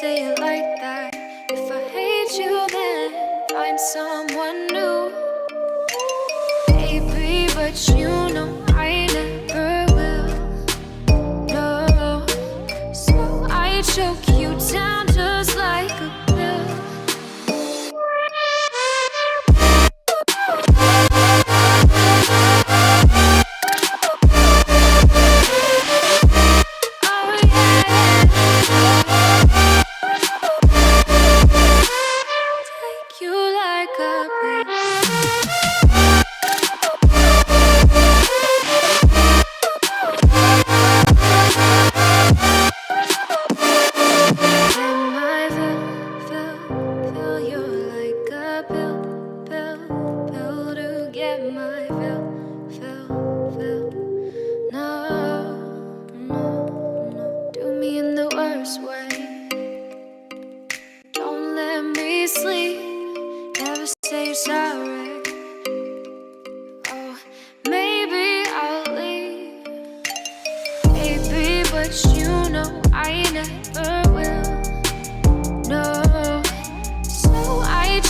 say it like that. If I hate you, then find someone new. Baby, but you know I never will. No, so I choke you down just like a pill.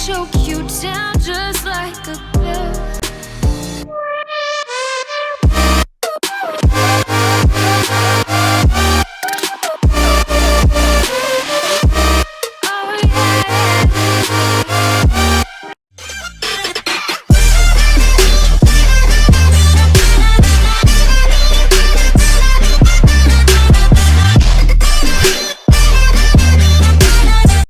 Choke you down just like a